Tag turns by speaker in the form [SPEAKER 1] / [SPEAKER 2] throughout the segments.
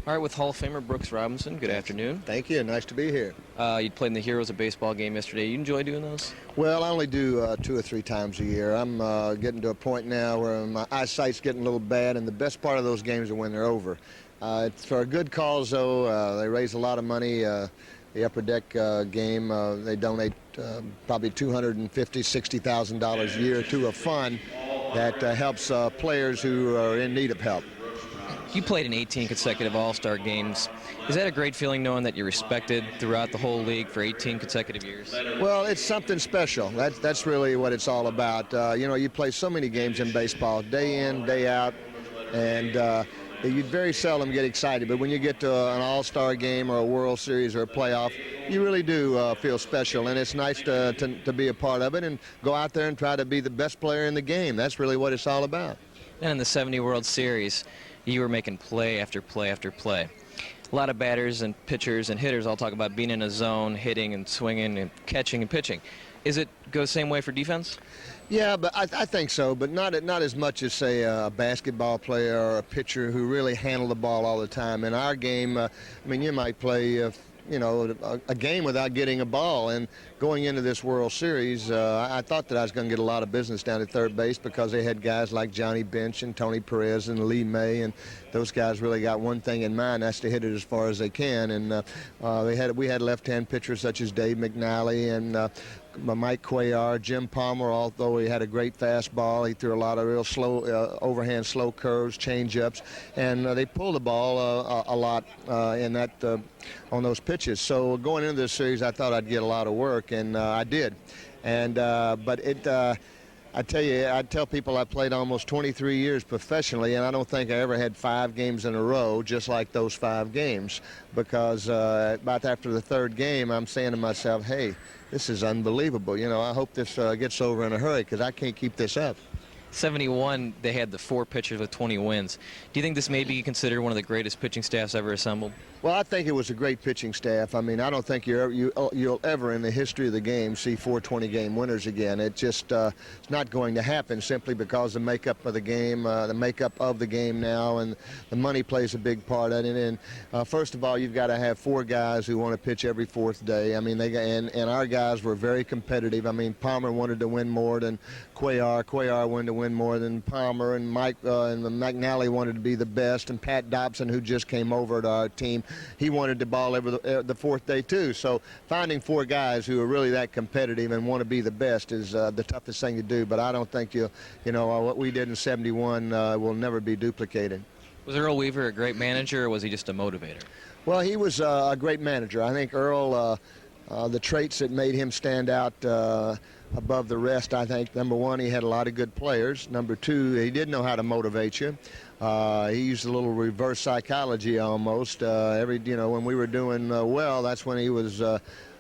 [SPEAKER 1] All right, with Hall of Famer Brooks Robinson, good afternoon.
[SPEAKER 2] Thank you. Nice to be here.
[SPEAKER 1] You played in the Heroes of Baseball game yesterday. You enjoy doing those?
[SPEAKER 2] Well, I only do 2 or 3 times a year. I'm getting to a point now where my eyesight's getting a little bad, and the best part of those games are when they're over. It's for a good cause, though. They raise a lot of money. The Upper Deck game, they donate probably $250,000, $60,000 a year to a fund that helps players who are in need of help.
[SPEAKER 1] You played in 18 consecutive All-Star games. Is that a great feeling knowing that you're respected throughout the whole league for 18 consecutive years?
[SPEAKER 2] Well, it's something special. That's really what it's all about. You know, you play so many games in baseball, day in, day out, and you very seldom get excited. But when you get to an All-Star game or a World Series or a playoff, you really do feel special, and it's nice to be a part of it and go out there and try to be the best player in the game. That's really what it's all about.
[SPEAKER 1] And in the 70 World Series, you were making play after play after play. A lot of batters and pitchers and hitters all talk about being in a zone, hitting and swinging and catching and pitching. Is it go the same way for defense?
[SPEAKER 2] Yeah, but I think so, but not as much as, say, a basketball player or a pitcher who really handle the ball all the time. In our game, I mean, you might play you know, a game without getting a ball. And going into this World Series, I thought that I was going to get a lot of business down at third base because they had guys like Johnny Bench and Tony Perez and Lee May, and those guys really got one thing in mind, that's to hit it as far as they can. And we had left-hand pitchers such as Dave McNally and Mike Cuellar, Jim Palmer, although he had a great fastball, he threw a lot of real slow, overhand slow curves, change-ups, and they pulled the ball a lot in that on those pitches. So going into this series, I thought I'd get a lot of work, and I did. And but it. I tell you, I tell people I played almost 23 years professionally, and I don't think I ever had 5 games in a row just like those 5 games, because about after the 3rd game, I'm saying to myself, hey, this is unbelievable. You know, I hope this gets over in a hurry because I can't keep this up.
[SPEAKER 1] 71, they had the 4 pitchers with 20 wins. Do you think this may be considered one of the greatest pitching staffs ever assembled?
[SPEAKER 2] Well, I think it was a great pitching staff. I mean, I don't think you'll ever in the history of the game see 4 20-game winners again. It just it's not going to happen simply because the makeup of the game, now, and the money plays a big part in it. And first of all, you've got to have 4 guys who want to pitch every 4th day. I mean, and our guys were very competitive. I mean, Palmer wanted to win more than Cuellar. Cuellar wanted to win more than Palmer, and Mike and McNally wanted to be the best, and Pat Dobson, who just came over to our team, he wanted the ball every the 4th day too. So finding 4 guys who are really that competitive and want to be the best is the toughest thing to do. But I don't think you know what we did in 71 will never be duplicated.
[SPEAKER 1] Was Earl Weaver a great manager, or was he just a motivator?
[SPEAKER 2] Well, he was a great manager. I think Earl, the traits that made him stand out above the rest, I think, number 1, he had a lot of good players. Number 2, he did know how to motivate you. He used a little reverse psychology almost. When we were doing well, that's when he was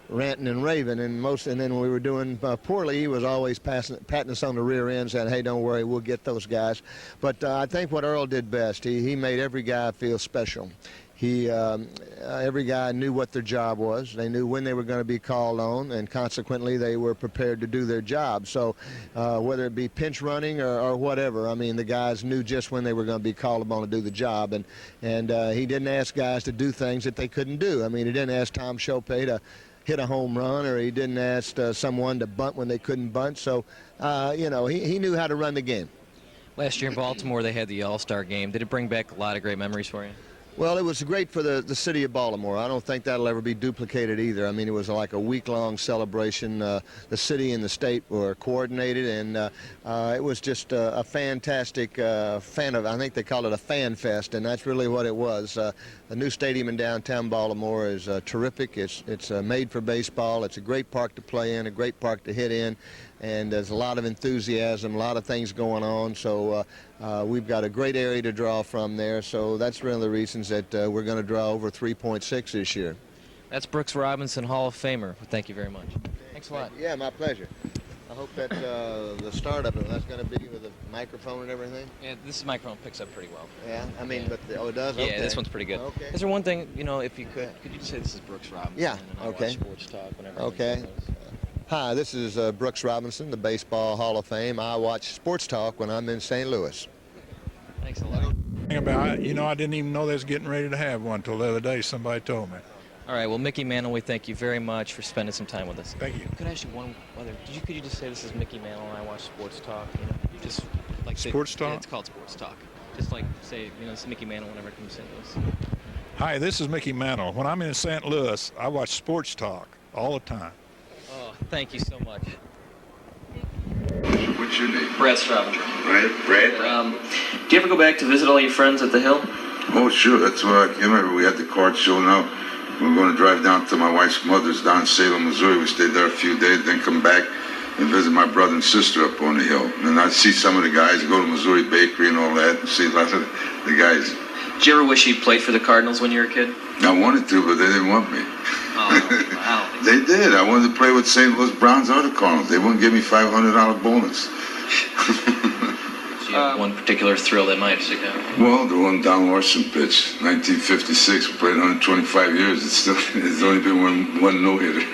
[SPEAKER 2] ranting and raving, and then when we were doing poorly, he was always patting us on the rear end, saying, "Hey, don't worry, we'll get those guys." But I think what Earl did best, he made every guy feel special. Every guy knew what their job was. They knew when they were going to be called on, and consequently, they were prepared to do their job. So whether it be pinch running or whatever, I mean, the guys knew just when they were going to be called upon to do the job. And he didn't ask guys to do things that they couldn't do. I mean, he didn't ask Tom Chopay to hit a home run, or he didn't ask someone to bunt when they couldn't bunt. So, he knew how to run the game.
[SPEAKER 1] Last year in Baltimore, they had the All-Star game. Did it bring back a lot of great memories for you?
[SPEAKER 2] Well, it was great for the city of Baltimore. I don't think that'll ever be duplicated either. I mean, it was like a week-long celebration. The city and the state were coordinated, and it was just a fantastic I think they call it a fan fest, and that's really what it was. The new stadium in downtown Baltimore is terrific. It's made for baseball. It's a great park to play in, a great park to hit in, and there's a lot of enthusiasm, a lot of things going on. So we've got a great area to draw from there. So that's one of the reasons that we're going to draw over 3.6 this year.
[SPEAKER 1] That's Brooks Robinson, Hall of Famer. Thank you very much. Thanks a lot.
[SPEAKER 2] Yeah, my pleasure. I hope that the start of it, that's going to be with the microphone and everything.
[SPEAKER 1] Yeah, this microphone picks up pretty well.
[SPEAKER 2] Yeah, I mean, yeah. But it does?
[SPEAKER 1] Yeah,
[SPEAKER 2] okay.
[SPEAKER 1] This one's pretty good.
[SPEAKER 2] Okay.
[SPEAKER 1] Is there one thing, if you could you just say this is Brooks Robinson?
[SPEAKER 2] Yeah,
[SPEAKER 1] and I
[SPEAKER 2] okay.
[SPEAKER 1] watch Sports Talk whenever.
[SPEAKER 2] Okay. Hi, this is Brooks Robinson, the Baseball Hall of Fame. I watch Sports Talk when I'm in St. Louis.
[SPEAKER 1] Thanks a lot.
[SPEAKER 3] About, you know, I didn't even know they was getting ready to have one till the other day. Somebody told me.
[SPEAKER 1] All right, well, Mickey Mantle, we thank you very much for spending some time with us.
[SPEAKER 3] Thank you.
[SPEAKER 1] Could I ask you one other? Could you just say this is Mickey Mantle and I watch Sports Talk? You know, just like say,
[SPEAKER 3] Sports Talk?
[SPEAKER 1] Yeah, it's called Sports Talk. Just like say, you know, it's Mickey Mantle whenever it comes to St. Louis.
[SPEAKER 3] Hi, this is Mickey Mantle. When I'm in St. Louis, I watch Sports Talk all the time.
[SPEAKER 1] Oh, thank you so much.
[SPEAKER 4] What's your name?
[SPEAKER 5] Brad Straubinger.
[SPEAKER 4] Brad?
[SPEAKER 5] Do you ever go back to visit all your friends at the Hill?
[SPEAKER 4] Oh, sure. That's where I came over. We had the card show now. We're going to drive down to my wife's mother's down in Salem, Missouri. We stayed there a few days, then come back and visit my brother and sister up on the hill. And I see some of the guys, go to Missouri Bakery and all that, and see lots of the guys.
[SPEAKER 5] Did you ever wish you played for the Cardinals when you were a kid?
[SPEAKER 4] I wanted to, but they didn't want me.
[SPEAKER 5] Oh, wow.
[SPEAKER 4] They did. I wanted to play with St. Louis Browns or the Cardinals. They wouldn't give me $500 bonus.
[SPEAKER 5] Do you have one particular thrill that might stick out?
[SPEAKER 4] Well, the one Don Larson pitch, 1956. We played 125 years. It's only been one no-hitter.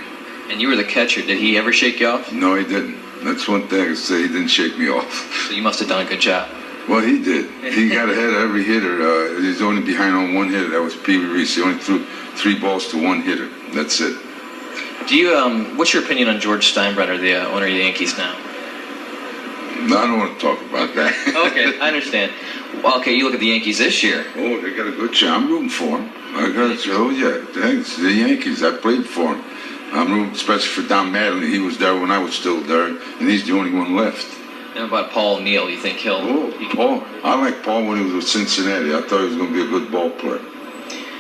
[SPEAKER 5] And you were the catcher. Did he ever shake you off?
[SPEAKER 4] No, he didn't. That's one thing I can say. He didn't shake me off.
[SPEAKER 5] So you must have done a good job.
[SPEAKER 4] Well, he did. He got ahead of every hitter. He's only behind on one hitter. That was Pee Wee Reese. He only threw 3 balls to one hitter. That's it.
[SPEAKER 5] Do you? What's your opinion on George Steinbrenner, the owner of the Yankees now?
[SPEAKER 4] No, I don't want to talk about that.
[SPEAKER 5] Okay, I understand. Well, okay, you look at the Yankees this year.
[SPEAKER 4] Oh, they got a good shot. I'm rooting for them. Oh, yeah. Thanks. The Yankees. I played for them. I'm rooting especially for Don Mattingly. He was there when I was still there, and he's the only one left.
[SPEAKER 5] And about Paul O'Neill, you think he'll...
[SPEAKER 4] Oh, Paul. I like Paul when he was with Cincinnati. I thought he was going to be a good ball player.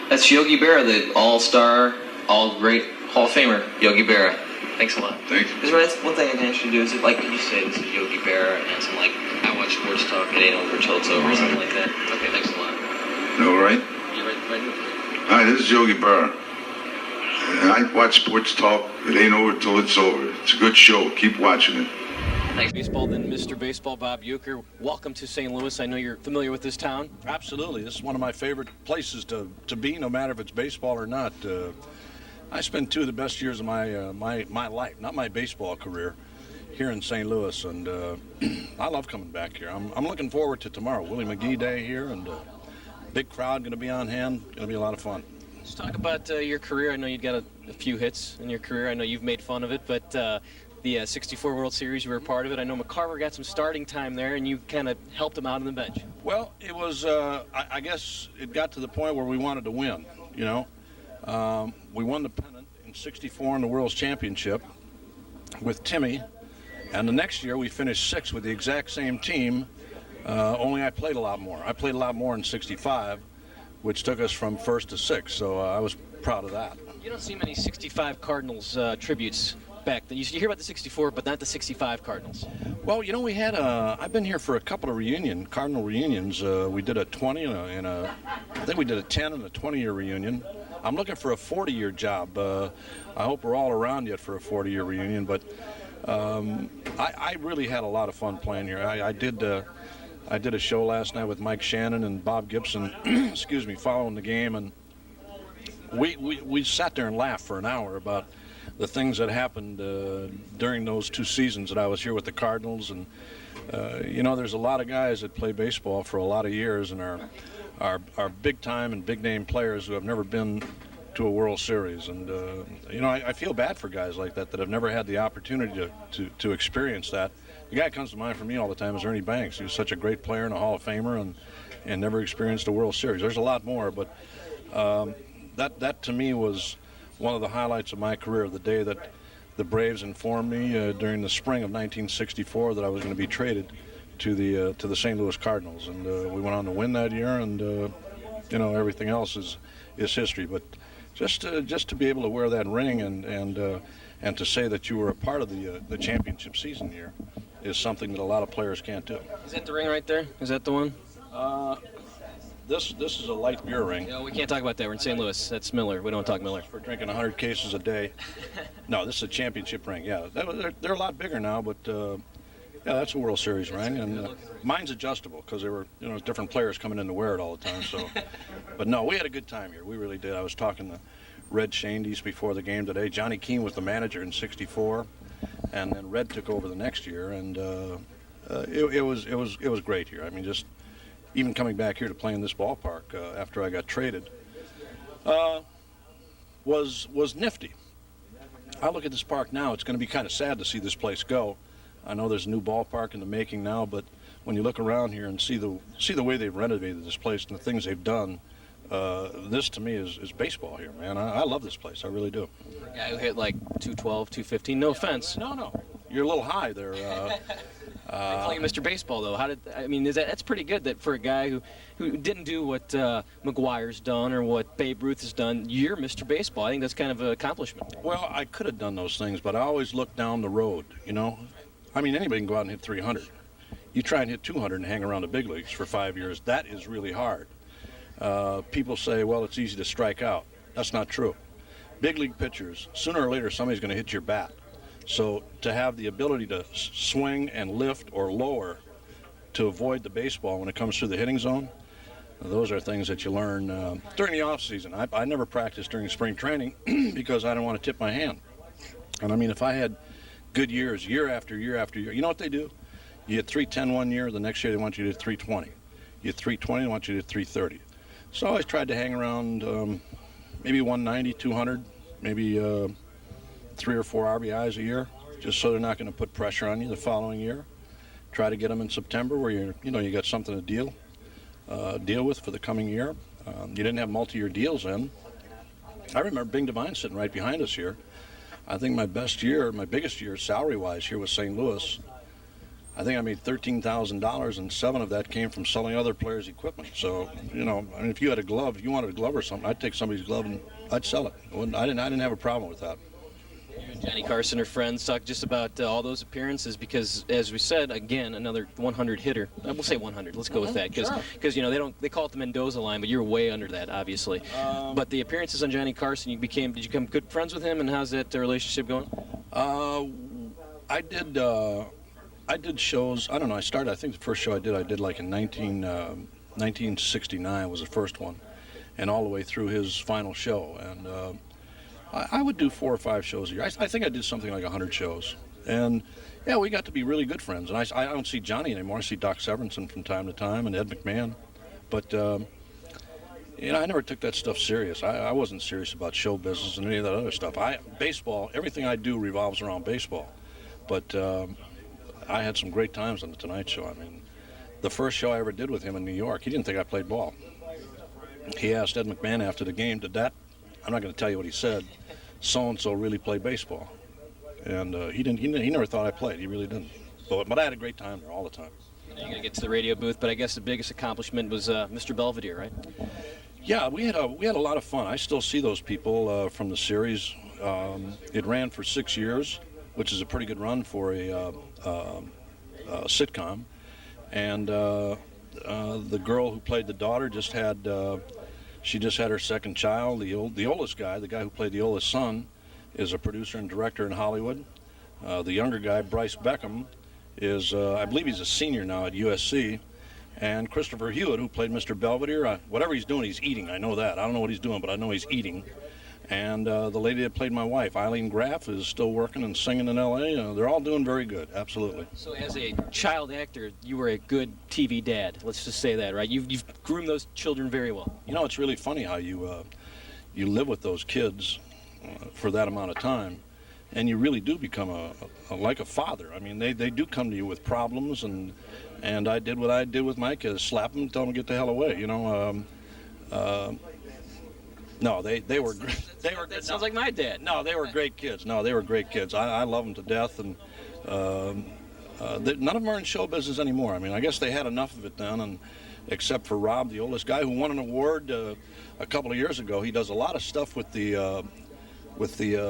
[SPEAKER 5] That's Yogi Berra, the all-star, all-great Hall of Famer, Yogi Berra. Thanks a lot.
[SPEAKER 4] Thanks.
[SPEAKER 5] That's one thing I can actually do. Is it like, could you say this is Yogi Berra and some like, I watch Sports Talk, it ain't over till it's over, or something like that? Okay, thanks a lot.
[SPEAKER 4] All right.
[SPEAKER 5] You right?
[SPEAKER 4] Hi, this is Yogi Berra. And I watch Sports Talk. It ain't over till it's over. It's a good show. Keep watching it.
[SPEAKER 1] Thanks, baseball. Then Mr. Baseball, Bob Ueker. Welcome to St. Louis. I know you're familiar with this town.
[SPEAKER 6] Absolutely. This is one of my favorite places to be, no matter if it's baseball or not. I spent 2 of the best years of my life, not my baseball career, here in St. Louis, and I love coming back here. I'm looking forward to tomorrow, Willie McGee Day here, and big crowd going to be on hand. Going to be a lot of fun.
[SPEAKER 1] Let's talk about your career. I know you got a few hits in your career. I know you've made fun of it, but the 64 World Series, you were a part of it. I know McCarver got some starting time there, and you kind of helped him out on the bench.
[SPEAKER 6] Well, it was, I guess it got to the point where we wanted to win, you know. We won the pennant in 64 in the World's Championship with Timmy, and the next year we finished 6th with the exact same team, only I played a lot more. I played a lot more in 65, which took us from 1st to 6th, so I was proud of that.
[SPEAKER 1] You don't see many 65 Cardinals tributes back then. You hear about the 64, but not the 65 Cardinals.
[SPEAKER 6] Well, you know, we had I've been here for a couple of Cardinal reunions. We did a 20 and I think we did a 10 and a 20-year reunion. I'm looking for a 40-year job. I hope we're all around yet for a 40-year reunion, but I really had a lot of fun playing here. I did a show last night with Mike Shannon and Bob Gibson, excuse me, following the game, and we sat there and laughed for an hour about the things that happened during those 2 seasons that I was here with the Cardinals. And you know, there's a lot of guys that play baseball for a lot of years and are big time and big name players who have never been to a World Series. And you know, I feel bad for guys like that have never had the opportunity to experience that. The guy that comes to mind for me all the time is Ernie Banks. He was such a great player and a Hall of Famer, and never experienced a World Series. There's a lot more, but that to me was one of the highlights of my career, the day that the Braves informed me during the spring of 1964 that I was going to be traded to the St. Louis Cardinals, and we went on to win that year, and you know, everything else is history. But just to be able to wear that ring and to say that you were a part of the championship season here is something that a lot of players can't do.
[SPEAKER 1] Is that the ring right there? Is that the one?
[SPEAKER 6] This is a light beer ring.
[SPEAKER 1] No, we can't talk about that. We're in St. Louis. That's Miller. We don't talk Miller.
[SPEAKER 6] We're drinking 100 cases a day. No, this is a championship ring. Yeah, they're a lot bigger now, but yeah, that's a World Series ring, and mine's adjustable because there were, you know, different players coming in to wear it all the time. So, but no, we had a good time here. We really did. I was talking to Red Shandies before the game today. Johnny Keane was the manager in '64, and then Red took over the next year, and it was great here. I mean, just even coming back here to play in this ballpark after I got traded, was nifty. I look at this park now, it's going to be kind of sad to see this place go. I know there's a new ballpark in the making now, but when you look around here and see the way they've renovated this place and the things they've done, this to me is baseball here, man. I love this place, I really do.
[SPEAKER 1] For a guy who hit like 212, 215, no offense.
[SPEAKER 6] No, you're a little high there.
[SPEAKER 1] They call you Mr. Baseball, though. That's pretty good that for a guy who didn't do what McGwire's done or what Babe Ruth has done, you're Mr. Baseball. I think that's kind of an accomplishment.
[SPEAKER 6] Well, I could have done those things, but I always look down the road, you know. I mean, anybody can go out and hit 300. You try and hit 200 and hang around the big leagues for 5 years, that is really hard. People say, well, it's easy to strike out. That's not true. Big league pitchers, sooner or later, somebody's going to hit your bat. So to have the ability to swing and lift or lower to avoid the baseball when it comes through the hitting zone, those are things that you learn during the off season. I never practiced during spring training because I didn't want to tip my hand. And I mean, if I had good years, year after year after year, you know what they do? You hit 310 one year, the next year they want you to hit 320. You hit 320, they want you to hit 330. So I always tried to hang around maybe 190, 200, maybe 3 or 4 RBIs a year, just so they're not going to put pressure on you the following year. Try to get them in September where you got something to deal with for the coming year. You didn't have multi-year deals then. I remember Bing Devine sitting right behind us here. I think my biggest year salary-wise here was St. Louis. I think I made $13,000, and 7 of that came from selling other players' equipment. So, if you had a glove, if you wanted a glove or something, I'd take somebody's glove and I'd sell it. I didn't have a problem with that.
[SPEAKER 1] You and Johnny Carson are friends. Talk just about all those appearances because, as we said, again, another 100 hitter. We'll say 100. Let's go with that because they call it the Mendoza line, but you're way under that, obviously. But the appearances on Johnny Carson, did you become good friends with him, and how's that relationship going?
[SPEAKER 6] I did shows. I don't know. I think the first show I did like in 1969 was the first one, and all the way through his final show. And I would do 4 or 5 shows a year. I think I did something like 100 shows. And yeah, we got to be really good friends. And I don't see Johnny anymore. I see Doc Severinsen from time to time and Ed McMahon. But I never took that stuff serious. I wasn't serious about show business and any of that other stuff. Baseball, everything I do revolves around baseball. But I had some great times on the Tonight Show. I mean, the first show I ever did with him in New York, he didn't think I played ball. He asked Ed McMahon after the game, I'm not going to tell you what he said, so-and-so really play baseball. And he never thought I played. He really didn't. But I had a great time there all the time.
[SPEAKER 1] You're going to get to the radio booth, but I guess the biggest accomplishment was Mr. Belvedere, right?
[SPEAKER 6] Yeah, we had a lot of fun. I still see those people from the series. It ran for 6 years, which is a pretty good run for a sitcom. And the girl who played the daughter just had her second child. The oldest guy, the guy who played the oldest son, is a producer and director in Hollywood. The younger guy, Bryce Beckham, is I believe he's a senior now at USC. And Christopher Hewitt, who played Mr. Belvedere, whatever he's doing, he's eating. I know that. I don't know what he's doing, but I know he's eating. And the lady that played my wife, Eileen Graff, is still working and singing in L.A. They're all doing very good, absolutely.
[SPEAKER 1] So as a child actor, you were a good TV dad. Let's just say that, right? You've groomed those children very well.
[SPEAKER 6] It's really funny how you live with those kids for that amount of time, and you really do become like a father. I mean, they do come to you with problems, and I did what I did with my kids: slap them, tell them to get the hell away. No, they were great.
[SPEAKER 1] That sounds like my dad.
[SPEAKER 6] No, they were great kids. I love them to death, and none of them are in show business anymore. I mean, I guess they had enough of it then, and except for Rob, the oldest guy, who won an award a couple of years ago. He does a lot of stuff with the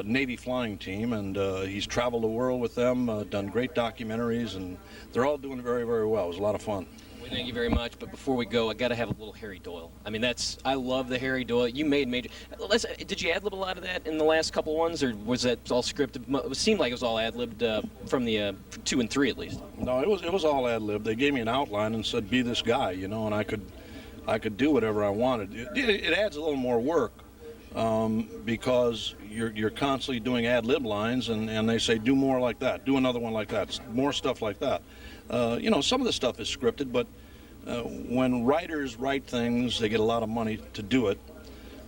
[SPEAKER 6] Navy flying team, and he's traveled the world with them, done great documentaries, and they're all doing very, very well. It was a lot of fun.
[SPEAKER 1] Thank you very much, but before we go, I got to have a little Harry Doyle. I mean, I love the Harry Doyle. You made major. Did you ad-lib a lot of that in the last couple ones, or was that all scripted? It seemed like it was all ad-libbed from the 2 and 3 at least.
[SPEAKER 6] No, it was all ad-lib. They gave me an outline and said, "Be this guy," and I could do whatever I wanted. It adds a little more work because you're constantly doing ad-lib lines, and they say, "Do more like that. Do another one like that. More stuff like that." Some of the stuff is scripted, but when writers write things, they get a lot of money to do it.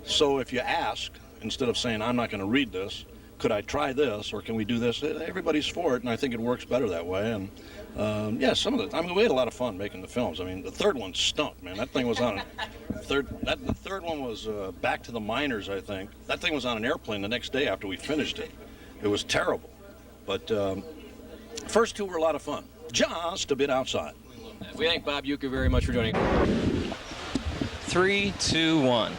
[SPEAKER 6] So if you ask, instead of saying, I'm not going to read this, could I try this, or can we do this? Everybody's for it, and I think it works better that way. And yeah, some of the, I mean, we had a lot of fun making the films. I mean, the third one stunk, man. That thing was on the third one was Back to the Miners, I think. That thing was on an airplane the next day after we finished it. It was terrible. But first two were a lot of fun. Just a bit outside.
[SPEAKER 1] We thank Bob Ueker very much for joining. 3, 2, 1.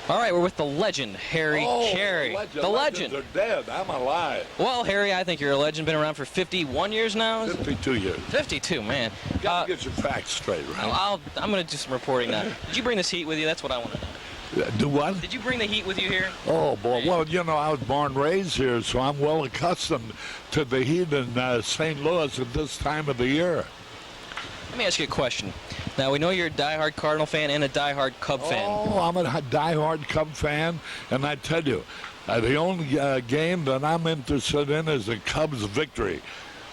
[SPEAKER 1] All right, we're with the legend, Harry Caray. The legend.
[SPEAKER 3] Legends are dead. I'm alive.
[SPEAKER 1] Well, Harry, I think you're a legend. Been around for 51 years now?
[SPEAKER 3] 52 years.
[SPEAKER 1] 52, man.
[SPEAKER 3] You got to get your facts straight, right?
[SPEAKER 1] I'm going to do some reporting now. Did you bring this heat with you? That's what I want to know.
[SPEAKER 3] Do what?
[SPEAKER 1] Did you bring the heat with you here?
[SPEAKER 3] Oh, boy. Well, you know, I was born and raised here, so I'm well accustomed to the heat in St. Louis at this time of the year.
[SPEAKER 1] Let me ask you a question. Now, we know you're a diehard Cardinal fan and a diehard Cub fan.
[SPEAKER 3] Oh, I'm a diehard Cub fan, and I tell you, the only game that I'm interested in is the Cubs' victory.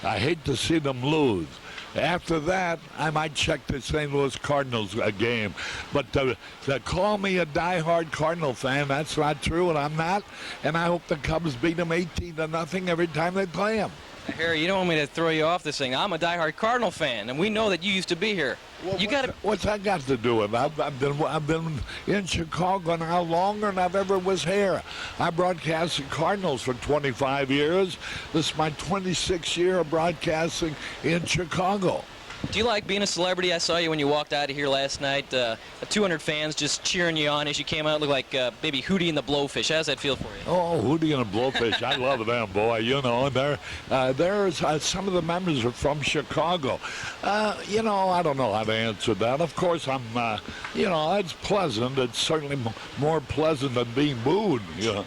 [SPEAKER 3] I hate to see them lose. After that, I might check the St. Louis Cardinals game. But to call me a diehard Cardinal fan, that's not true, and I'm not. And I hope the Cubs beat them 18-0 every time they play them.
[SPEAKER 1] Harry, you don't want me to throw you off this thing. I'm a diehard Cardinal fan, and we know that you used to be here.
[SPEAKER 3] Well,
[SPEAKER 1] you got to.
[SPEAKER 3] What's that got to do with it? I've been in Chicago now longer than I've ever was here. I broadcast the Cardinals for 25 years. This is my 26th year of broadcasting in Chicago.
[SPEAKER 1] Do you like being a celebrity? I saw you when you walked out of here last night. 200 fans just cheering you on as you came out. Looked like maybe Hootie and the Blowfish. How does that feel for you?
[SPEAKER 3] Oh, Hootie and the Blowfish. I love them, boy. You know, there's some of the members are from Chicago. You know, I don't know how to answer that. Of course, I'm, you know, it's pleasant. It's certainly more pleasant than being booed, you know.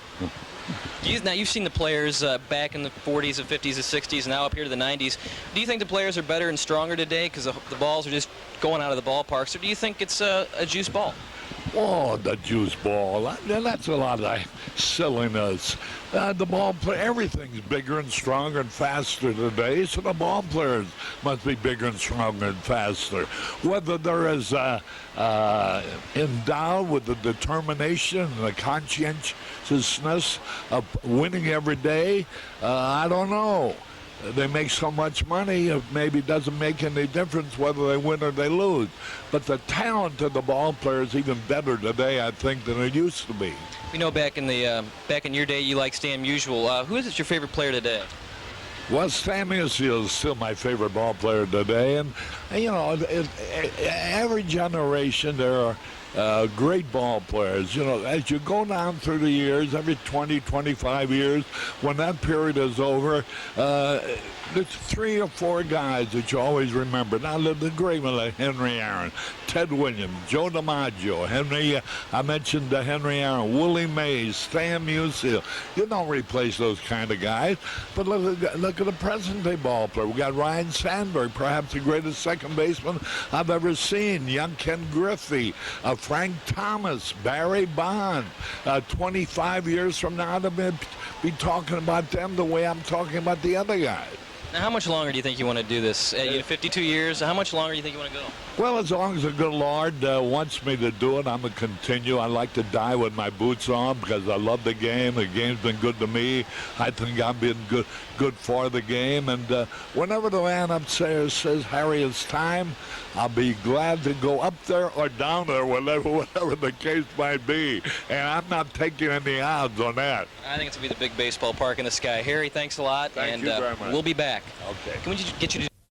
[SPEAKER 1] Now, you've seen the players back in the 40s, the 50s, the 60s, now up here to the 90s. Do you think the players are better and stronger today because the balls are just going out of the ballparks, or do you think it's a juice ball?
[SPEAKER 3] Oh, the juice ball. That's a lot of silliness. The ball play, everything's bigger and stronger and faster today, so the ball players must be bigger and stronger and faster. Whether they're as endowed with the determination and the conscientiousness of winning every day, I don't know. They make so much money, it maybe doesn't make any difference whether they win or they lose. But the talent of the ball players is even better today, I think, than it used to be.
[SPEAKER 1] We know back in your day, you liked Stan Musial. Who is your favorite player today?
[SPEAKER 3] Well, Stan Musial is still my favorite ball player today, and you know, every generation there are great ball players. You know, as you go down through the years, every 20, 25 years, when that period is over, there's 3 or 4 guys that you always remember. Now, the great one, like Henry Aaron, Ted Williams, Joe DiMaggio, I mentioned Henry Aaron, Willie Mays, Stan Musial. You don't replace those kind of guys. But look at the present-day ball player. We got Ryan Sandberg, perhaps the greatest second baseman I've ever seen. Young Ken Griffey, Frank Thomas, Barry Bonds. 25 years from now, I'll be talking about them the way I'm talking about the other guys.
[SPEAKER 1] Now, how much longer do you think you want to do this? 52 years, how much longer do you think you want to go?
[SPEAKER 3] Well, as long as the good Lord wants me to do it, I'm going to continue. I like to die with my boots on because I love the game. The game's been good to me. I think I've been good for the game. And whenever the man upstairs says, Harry, it's time, I'll be glad to go up there or down there, whatever the case might be. And I'm not taking any odds on that.
[SPEAKER 1] I think it's going to be the big baseball park in the sky. Harry, thanks a lot.
[SPEAKER 3] Thank you very much.
[SPEAKER 1] We'll be back.
[SPEAKER 3] Okay.
[SPEAKER 1] Can we just get you to